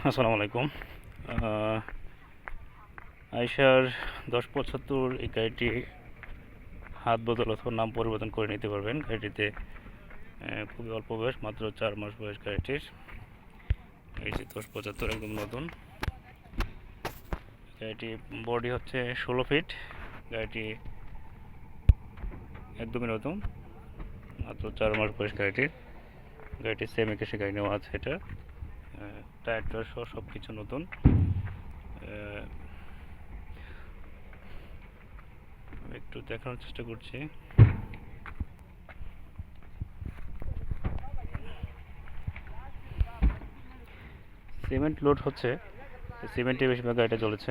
আসসালামু আলাইকুম। আইশার 1075 এই গাড়িটি হাত বদল অথবা নাম পরিবর্তন করে নিতে পারবেন। গাড়িটিতে খুবই অল্প বয়স, মাত্র 4 মাস বয়স গাড়িটির। এই যে 1075 একদম নতুন গাড়িটি। বডি হচ্ছে 16 ফিট। গাড়িটি একদমই নতুন, মাত্র 4 মাস বয়স গাড়িটির। গাড়িটি সেম একেসে গাড়ি নেওয়া আছে। এটা টায়ার সহ সব কিছু নতুন। একটু দেখানোর চেষ্টা করছি। সিমেন্ট লোড হচ্ছে, সিমেন্টে বেশিরভাগ গাড়িটা চলেছে।